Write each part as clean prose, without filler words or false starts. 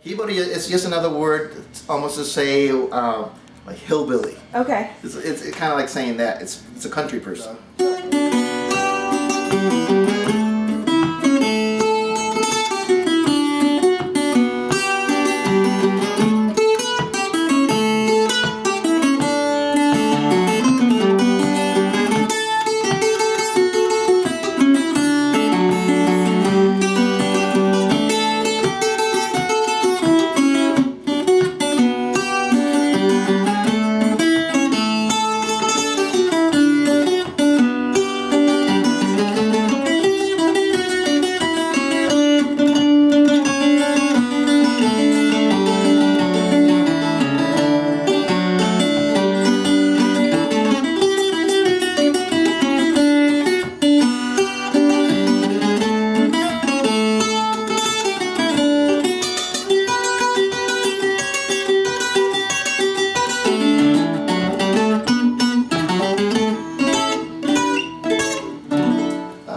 Jibaro is just another word, almost to say like hillbilly. Okay. It's kind of like saying that. It's a country person.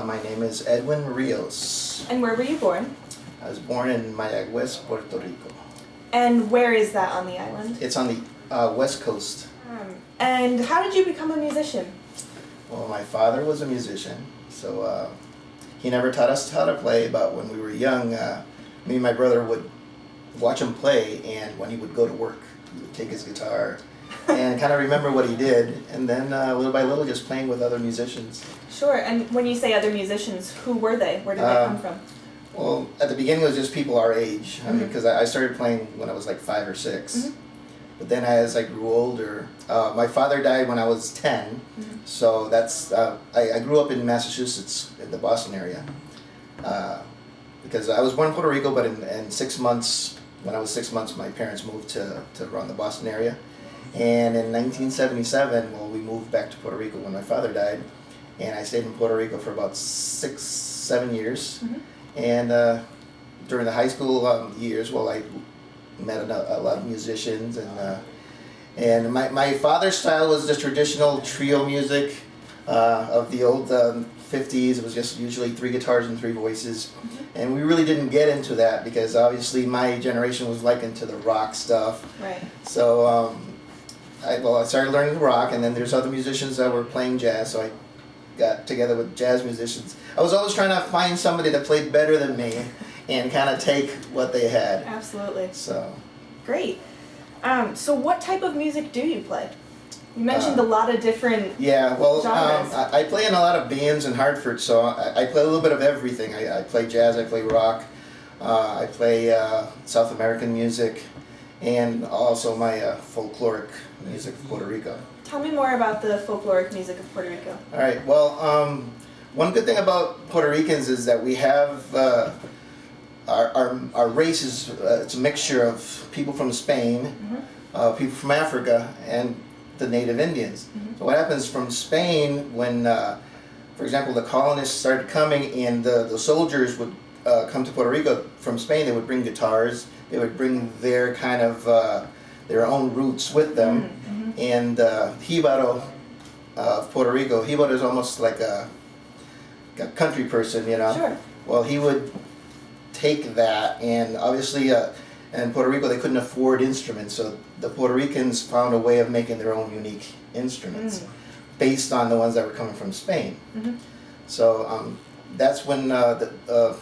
My name is Edwin Rios. And where were you born? I was born in Mayagüez, Puerto Rico. And where is that on the island? It's on the west coast. And how did you become a musician? Well, my father was a musician, so he never taught us how to play, but when we were young, me and my brother would watch him play, and when he would go to work, he would take his guitar and kind of remember what he did, and then little by little just playing with other musicians. Sure, and when you say other musicians, who were they? Where did they come from? Well, at the beginning it was just people our age, because I started playing when I was like 5 or 6. But then as I grew older, my father died when I was 10, so that's, I grew up in Massachusetts, in the Boston area, because I was born in Puerto Rico, but in 6 months, when I was 6 months, my parents moved to around the Boston area. And in 1977, well, we moved back to Puerto Rico when my father died, and I stayed in Puerto Rico for about 6-7 years. And during the high school years, well, I met a lot of musicians, and my father's style was the traditional trio music of the old 50s. It was just usually 3 guitars and 3 voices, and we really didn't get into that because obviously my generation was like into the rock stuff. Right. So I started learning rock, and then there's other musicians that were playing jazz, so I got together with jazz musicians. I was always trying to find somebody that played better than me and kind of take what they had. Absolutely. So. Great. So what type of music do you play? You mentioned a lot of different genres. I play in a lot of bands in Hartford, so I play a little bit of everything. I play jazz, I play rock, I play South American music, and also my folkloric music of Puerto Rico. Tell me more about the folkloric music of Puerto Rico. All right, well, one good thing about Puerto Ricans is that we have, our race is it's a mixture of people from Spain, people from Africa, and the native Indians. So what happens from Spain when, for example, the colonists started coming and the soldiers would come to Puerto Rico from Spain, they would bring guitars, they would bring their kind of, their own roots with them. And Jibaro of Puerto Rico, Jibaro is almost like a country person, you know. Sure. Well, he would take that, and obviously in Puerto Rico they couldn't afford instruments, so the Puerto Ricans found a way of making their own unique instruments based on the ones that were coming from Spain. So that's when the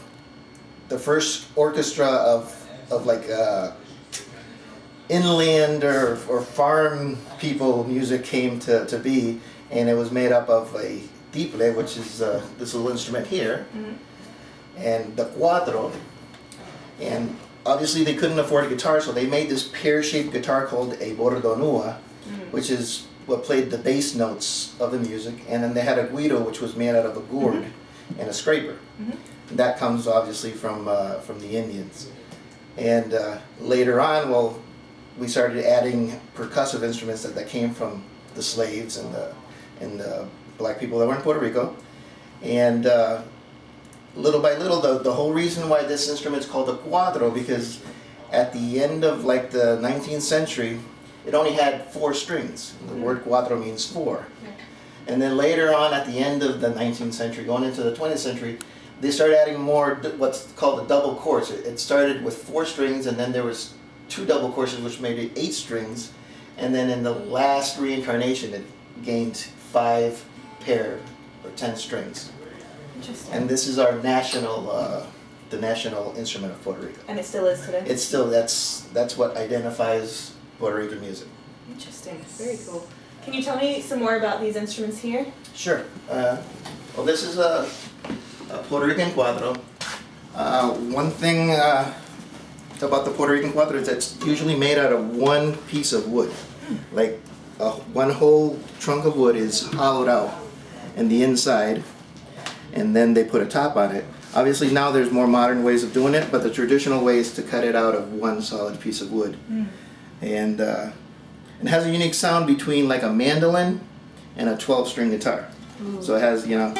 first orchestra of like inland or farm people music came to be, and it was made up of a tiple, which is this little instrument here, and the cuatro, and obviously they couldn't afford a guitar, so they made this pear-shaped guitar called a bordonua, which is what played the bass notes of the music, and then they had a guiro, which was made out of a gourd and a scraper. And that comes obviously from the Indians. And later on, well, we started adding percussive instruments that came from the slaves and the black people that were in Puerto Rico. And little by little, the whole reason why this instrument is called a cuatro, because at the end of like the 19th century, it only had 4 strings. The word cuatro means 4. And then later on, at the end of the 19th century, going into the 20th century, they started adding more what's called a double course. It started with 4 strings, and then there was 2 double courses, which made it 8 strings, and then in the last reincarnation, it gained 5 pair or 10 strings. Interesting. And this is our national, the national instrument of Puerto Rico. And it still is today? It's still, that's what identifies Puerto Rican music. Interesting. Very cool. Can you tell me some more about these instruments here? Sure. Well, this is a Puerto Rican cuatro. One thing about the Puerto Rican cuatro is it's usually made out of one piece of wood. Like one whole trunk of wood is hollowed out in the inside, and then they put a top on it. Obviously now there's more modern ways of doing it, but the traditional way is to cut it out of one solid piece of wood. And it has a unique sound between like a mandolin and a 12-string guitar. So it has, you know,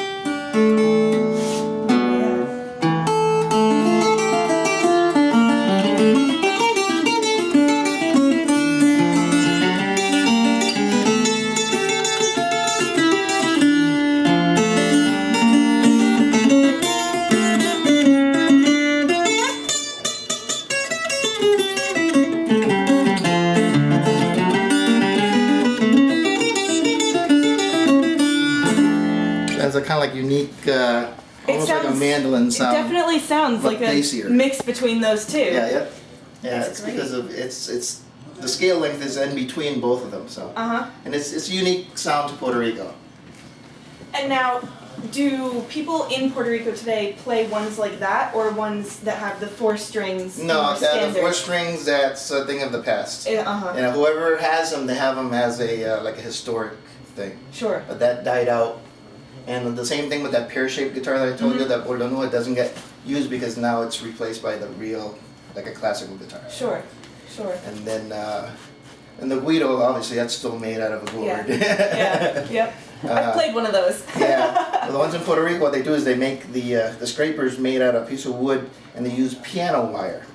a kind of like unique, almost like a mandolin sound. It definitely sounds like bassier. a mix between those two. Yeah. That's It's great. because of it's the scale length is in between both of them. So and it's a unique sound to Puerto Rico. And now, do people in Puerto Rico today play ones like that, or ones that have the 4 strings? No, more the 4 strings. That's a thing of the past. Yeah, You know, whoever has them, they have them as a like a historic thing. Sure. But that died out. And the same thing with that pear-shaped guitar that I told you, that bordonua, doesn't get used because now it's replaced by the real, like a classical guitar. Sure. And then, and the guido, obviously, that's still made out of a gourd. Yep. I've played one of those. Well, the ones in Puerto Rico, what they do is they make the scrapers made out of a piece of wood, and they use piano wire.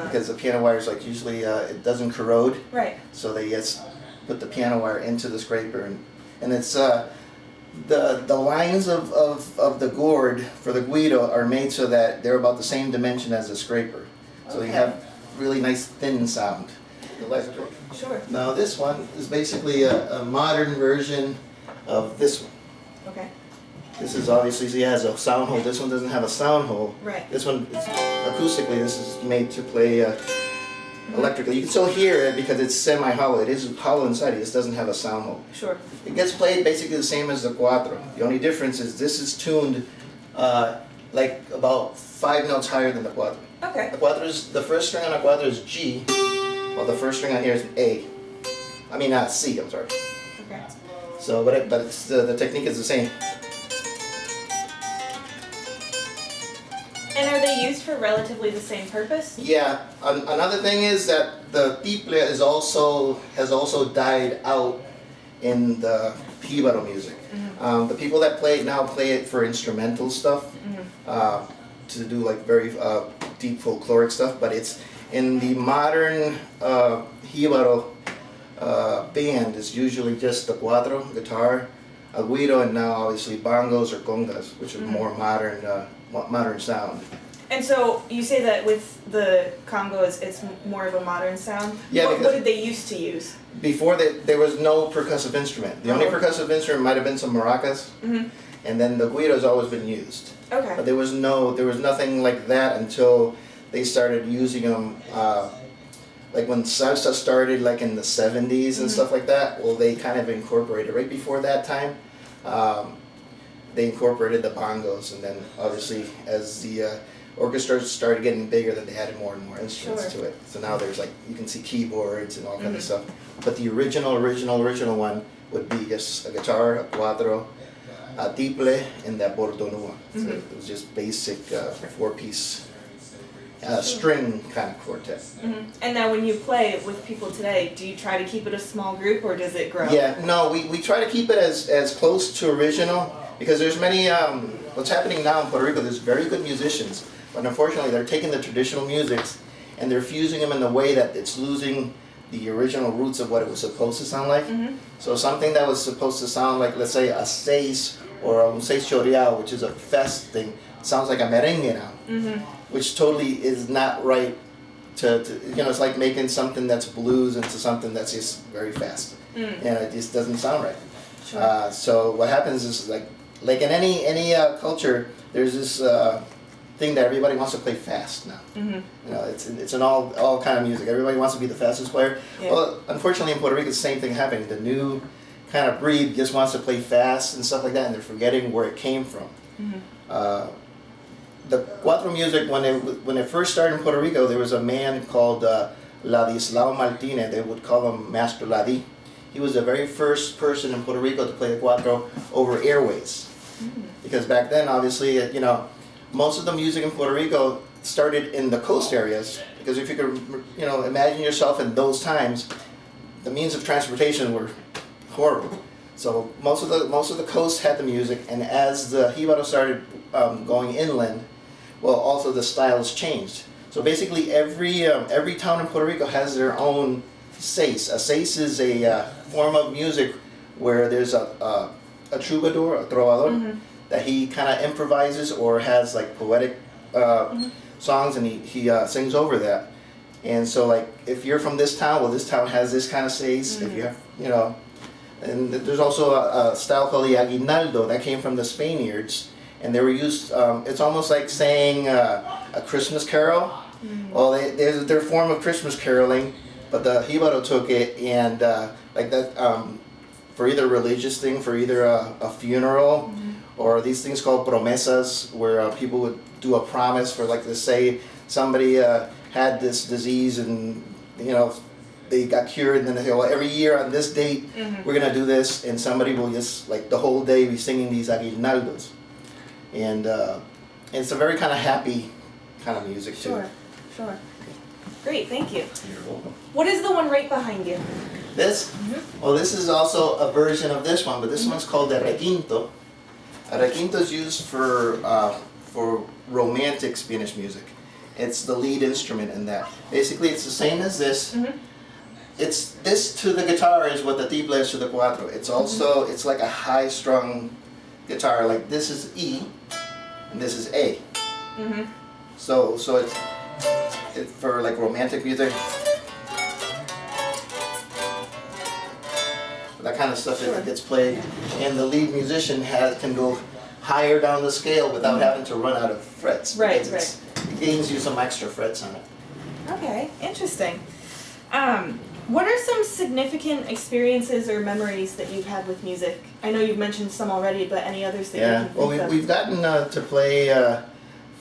Because the piano wire is like usually, it doesn't corrode. Right. So they just put the piano wire into the scraper, and it's, the lines of the gourd for the guido are made so that they're about the same dimension as the scraper. So you have really nice thin sound. Electric. Sure. Now this one is basically a modern version of this one. Okay. This is obviously, it has a sound hole. This one doesn't have a sound hole. Right. This one, acoustically, this is made to play electrically. You can still hear it because it's semi-hollow. It is hollow inside. It just doesn't have a sound hole. Sure. It gets played basically the same as the cuatro. The only difference is this is tuned like about 5 notes higher than the cuatro. Okay. The cuatro is, the first string on the cuatro is G, while the first string on here is A. I mean C. I'm sorry. Okay. So, but it's the technique is the same. And are they used for relatively the same purpose? Yeah. Another thing is that the tiple has also died out in the Jibaro music. The people that play it now play it for instrumental stuff, to do like very deep folkloric stuff. But it's in the modern Jibaro band. It's usually just the cuatro guitar, a guido, and now obviously bongos or congas, which are more modern sound. And so you say that with the Congos, it's more of a modern sound? Yeah, What did they used to use? Before there was no percussive instrument. The only percussive instrument might have been some maracas, and then the guido's always been used. Okay. But there was nothing like that until they started using them. Like when salsa started, like in the 70s and stuff like that. Well, they kind of incorporated right before that time. They incorporated the bongos, and then obviously as the orchestra started getting bigger, then they added more and more instruments to it. So now there's like, you can see keyboards and all kinds of stuff. But the original one would be just a guitar, a cuatro, a tiple, and that bordonua. So it was just basic 4-piece string kind of quartet. And now when you play with people today, do you try to keep it a small group, or does it grow? Yeah, no, we try to keep it as close to original, because there's many, what's happening now in Puerto Rico, there's very good musicians, but unfortunately they're taking the traditional musics and they're fusing them in a way that it's losing the original roots of what it was supposed to sound like. So something that was supposed to sound like, let's say, a seis or un seis choreado, which is a fest thing, sounds like a merengue now, which totally is not right. It's like making something that's blues into something that's just very fast, and it just doesn't sound right. Sure. So what happens is like in any culture, there's this thing that everybody wants to play fast now. It's in all kind of music. Everybody wants to be the fastest player. Yeah. Well, unfortunately in Puerto Rico, the same thing happening. The new kind of breed just wants to play fast and stuff like that, and they're forgetting where it came from. The cuatro music, when it first started in Puerto Rico, there was a man called Ladislao Martinez. They would call him Master Ladi. He was the very first person in Puerto Rico to play the cuatro over airways. Because back then, obviously, most of the music in Puerto Rico started in the coast areas. Because if you could, imagine yourself in those times, the means of transportation were horrible. So most of the coast had the music, and as the Jibaro started going inland, well, also the styles changed. So basically, every town in Puerto Rico has their own seis. A seis is a form of music where there's a troubadour, a trovador, that he kind of improvises or has like poetic songs, and he sings over that. And so, like, if you're from this town, well, this town has this kind of seis. If you have, and there's also a style called the aguinaldo that came from the Spaniards, and they were used. It's almost like saying a Christmas carol. Well, there's their form of Christmas caroling, but the Jibaro took it and like that for either religious thing, for either a funeral, or these things called promesas, where people would do a promise for, like, to say somebody had this disease and they got cured, and then they say, well, every year on this date we're gonna do this, and somebody will just like the whole day be singing these aguinaldos, and it's a very kind of happy kind of music too. Sure. Great, thank you. You're welcome. What is the one right behind you? This? Well, this is also a version of this one, but this one's called the requinto. A requinto is used for romantic Spanish music. It's the lead instrument in that. Basically, it's the same as this. It's this to the guitar is what the tiple is to the cuatro. It's also it's like a high-strung guitar. Like this is E, and this is A. So it's for like romantic music. That kind of stuff that gets played, and the lead musician can go higher down the scale without having to run out of frets. Right. It gains you some extra frets on it. Okay, interesting. What are some significant experiences or memories that you've had with music? I know you've mentioned some already, but any others that you can think of? We've gotten to play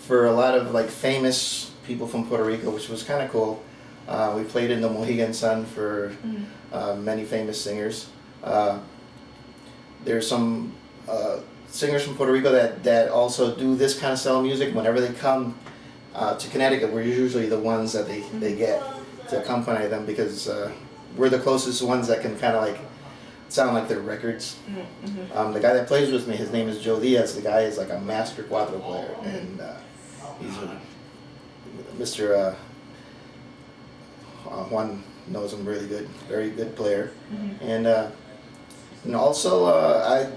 for a lot of like famous people from Puerto Rico, which was kind of cool. We played in the Mohegan Sun for many famous singers. There's some singers from Puerto Rico that also do this kind of style of music. Whenever they come to Connecticut, we're usually the ones that they get to accompany them, because we're the closest ones that can kind of like sound like their records. The guy that plays with me, his name is Joe Diaz. The guy is like a master cuatro player, and he's Mr. Juan knows him really good, very good player, and also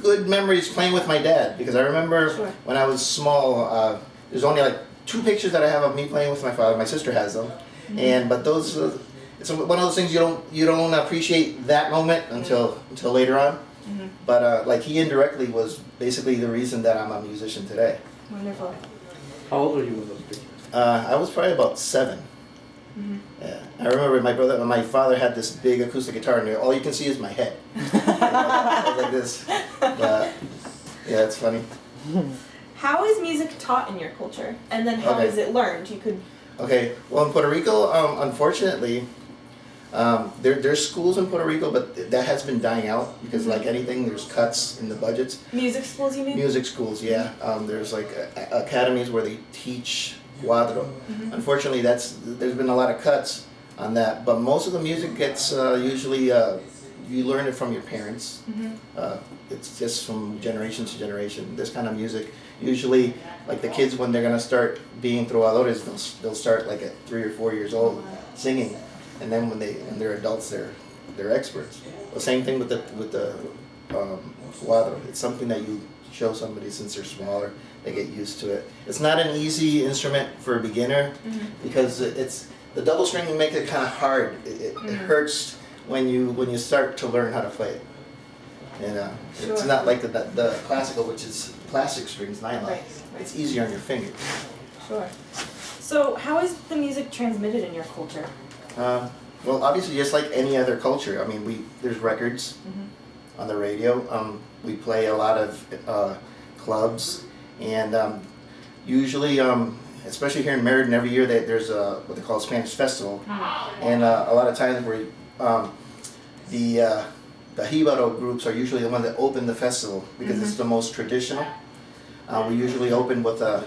good memories playing with my dad, because I remember when I was small. There's only like 2 pictures that I have of me playing with my father. My sister has them, but those it's one of those things you don't appreciate that moment until later on. But like he indirectly was basically the reason that I'm a musician today. Wonderful. How old were you in those pictures? I was probably about 7. Yeah, I remember my father had this big acoustic guitar, and all you can see is my head. I was like this. But yeah, it's funny. How is music taught in your culture, and then how is it learned? Okay, well in Puerto Rico, unfortunately, there's schools in Puerto Rico, but that has been dying out because, like anything, there's cuts in the budgets. Music schools, you mean? Music schools, yeah. There's like academies where they teach cuatro. Unfortunately, there's been a lot of cuts on that, but most of the music gets usually you learn it from your parents. It's just from generation to generation. This kind of music, usually, like the kids when they're gonna start being trovadores, they'll start like at 3 or 4 years old singing, and then when they're adults, they're experts. The same thing with the cuatro. It's something that you show somebody since they're smaller, they get used to it. It's not an easy instrument for a beginner because it's the double string will make it kind of hard. It hurts when you start to learn how to play it. And it's Sure. not like the classical, which is plastic strings, nylon. Right. It's easier on your fingers. Sure. So how is the music transmitted in your culture? Well, obviously, just like any other culture. I mean, there's records on the radio. We play a lot of clubs, and usually, especially here in Meriden, every year there's what they call a Spanish festival, and a lot of times where the Jibaro groups are usually the ones that open the festival because it's the most traditional. We usually open with a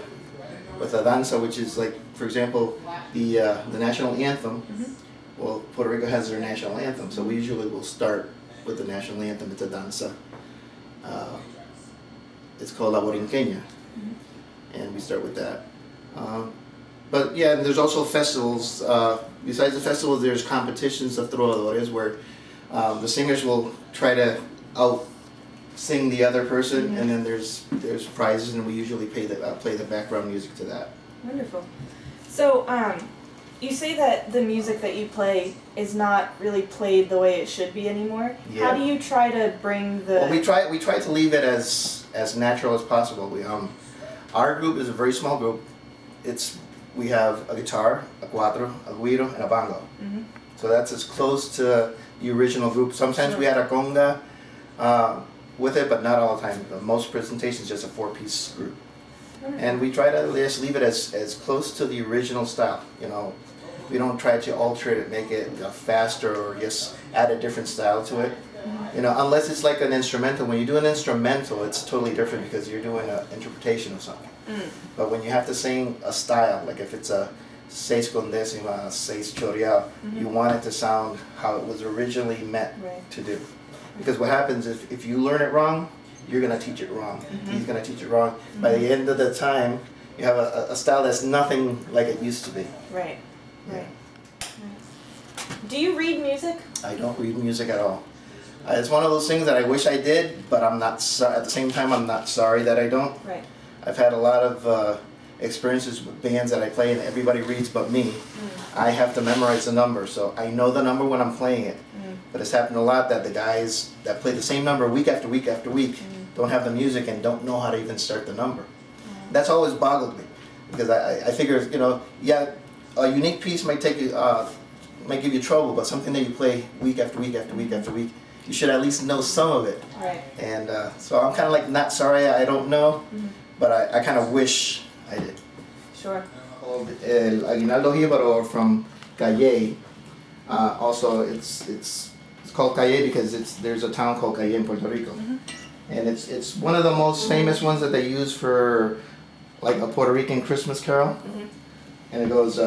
danza, which is like, for example, the national anthem. Well, Puerto Rico has their national anthem, so we usually will start with the national anthem. It's a danza. It's called La Borinqueña, and we start with that. But yeah, and there's also festivals. Besides the festivals, there's competitions of trovadores where the singers will try to out-sing the other person, and then there's prizes, and we usually play the background music to that. Wonderful. So, you say that the music that you play is not really played the way it should be anymore. Yeah. How do you try to bring the... Well, we try to leave it as natural as possible. Our group is a very small group. We have a guitar, a cuatro, a guiro, and a bongo. So that's as close to the original group. Sometimes we had a conga with it, but not all the time. Most presentations just a 4-piece group. And we try to just leave it as close to the original style. We don't try to alter it, make it faster, or just add a different style to it. Unless it's like an instrumental. When you do an instrumental, it's totally different because you're doing an interpretation of something. But when you have to sing a style, like if it's a seis con décima, seis choreado, you want it to sound how it was originally meant to do. Because what happens if you learn it wrong, you're going to teach it wrong. He's going to teach it wrong. By the end of the time, you have a style that's nothing like it used to be. Right. Do you read music? I don't read music at all. It's one of those things that I wish I did, but I'm not. At the same time, I'm not sorry that I don't. Right. I've had a lot of experiences with bands that I play, and everybody reads but me. I have to memorize the number, so I know the number when I'm playing it. But it's happened a lot that the guys that play the same number week after week after week don't have the music and don't know how to even start the number. That's always boggled me, because I figure, a unique piece might take you, might give you trouble, but something that you play week after week after week after week, you should at least know some of it. Right. And so I'm kind of like not sorry I don't know, but I kind of wish I did. Sure. El Aguinaldo Jibaro from Calle. Also, it's called Calle because there's a town called Calle in Puerto Rico, and it's one of the most famous ones that they use for like a Puerto Rican Christmas carol, and it goes.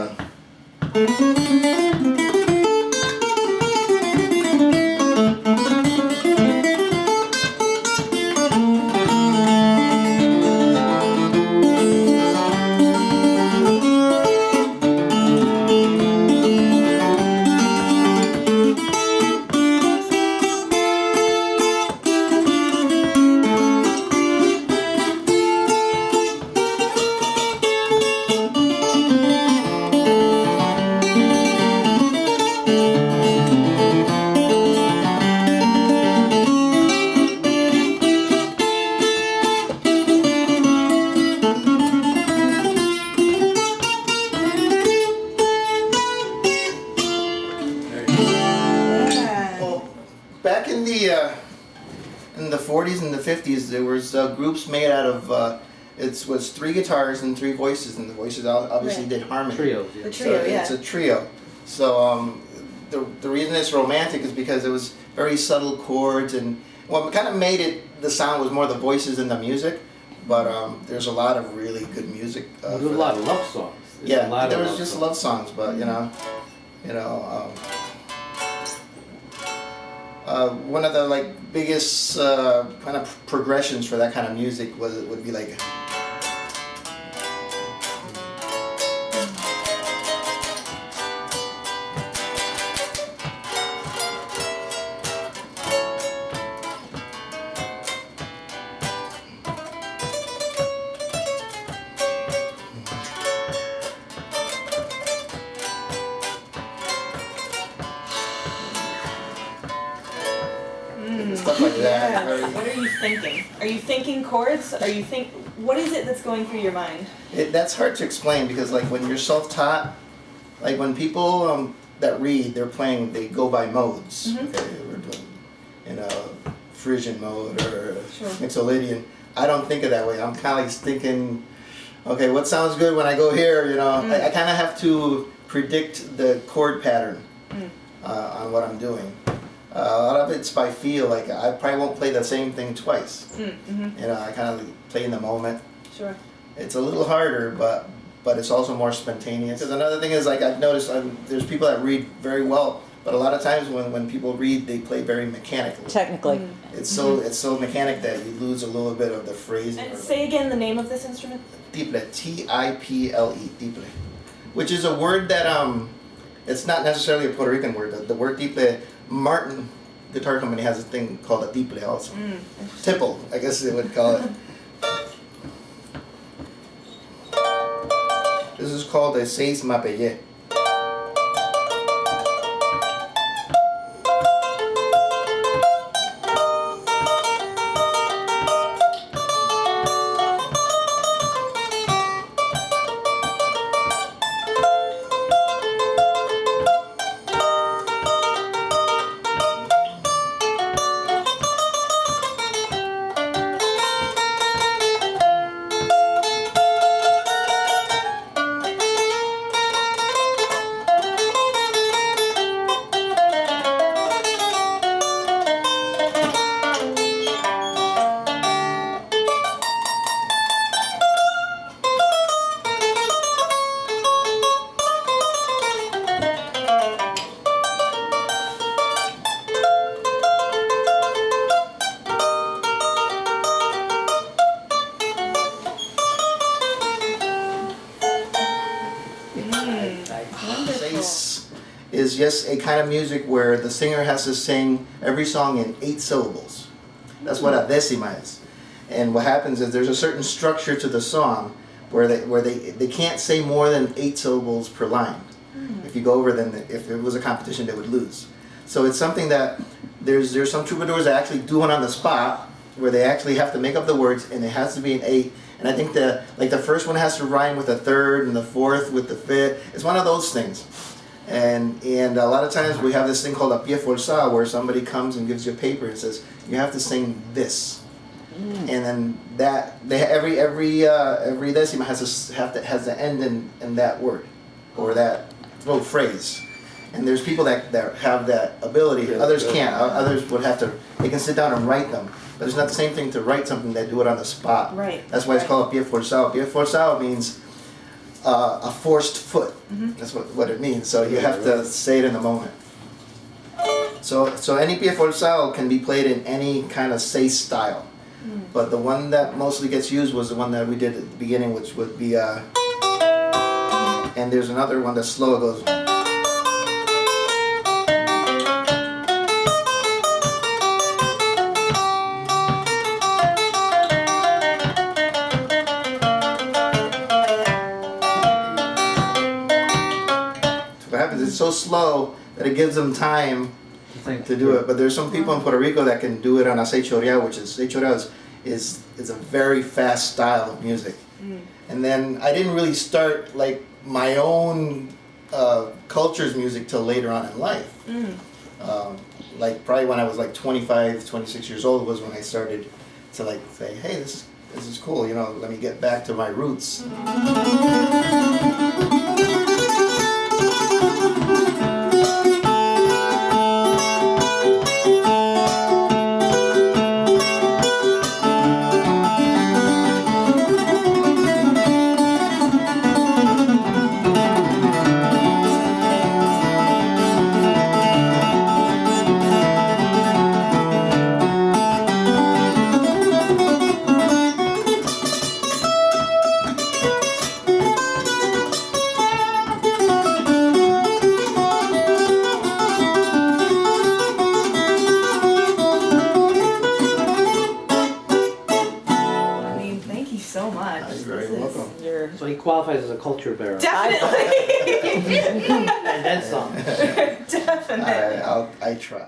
Back in the 40s and the 50s, there was groups made out of it was 3 guitars and 3 voices, and the voices obviously did harmony. Trios, The trio, So it's a trio. So the reason it's romantic is because it was very subtle chords, and what kind of made it the sound was more the voices and the music. But there's a lot of really good music. There's a lot of love songs. Yeah, there was just love songs, but one of the biggest kind of progressions for that kind of music would be like. stuff like that. Yeah. Very- What are you thinking? Are you thinking chords? What is it that's going through your mind? That's hard to explain because like when you're self-taught, like when people that read, they go by modes. Mhm. Okay, we're doing in a Frisian mode or Sure. Mixolydian. I don't think of that way. I'm kind of like thinking, okay, what sounds good when I go here? You know, I kind of have to predict the chord pattern on what I'm doing. A lot of it's by feel. Like I probably won't play the same thing twice. Mm-hmm. You know, I kind of play in the moment. Sure. It's a little harder, but it's also more spontaneous. Because another thing is, like I've noticed, there's people that read very well, but a lot of times when people read, they play very mechanically. Technically. It's so mechanic that you lose a little bit of the phrasing. And say again the name of this instrument. Tiple, Tiple, tiple, which is a word that it's not necessarily a Puerto Rican word. The word tiple, Martin Guitar Company has a thing called a tiple also. Tipple, I guess they would call it. This is called a seis mapelle. Seis is just a kind of music where the singer has to sing every song in 8 syllables. That's what a decima is. And what happens is there's a certain structure to the song where they can't say more than 8 syllables per line. If you go over, then if it was a competition, they would lose. So it's something that there's some troubadours that actually do it on the spot, where they actually have to make up the words, and it has to be an 8. And I think the first one has to rhyme with the third, and the fourth with the fifth. It's one of those things. And a lot of times we have this thing called a pie forzado, where somebody comes and gives you a paper and says you have to sing this. And then every decima has to end in that word or that little phrase. And there's people that have that ability. Yeah, Others yeah. can't. Others would have to. They can sit down and write them, but it's not the same thing to write something that do it on the spot. Right. That's why it's Right. called a pie forzado. Pie forzado means a forced foot. That's what it means. So you have to say it in the moment. So any pie forzado can be played in any kind of seis style. But the one that mostly gets used was the one that we did at the beginning, which would be and there's another one that's slow. It goes. What happens? It's so slow that it gives them time to do it. But there's some people in Puerto Rico that can do it on a seis choreado, which is seis choreado is a very fast style of music. And then I didn't really start like my own culture's music till later on in life. Like probably when I was like 25, 26 years old was when I started to like say, hey, this is cool, you know, let me get back to my roots. I mean, thank you so much. You're very welcome. So he qualifies as a culture bearer. Definitely. And then some. Definitely. I try.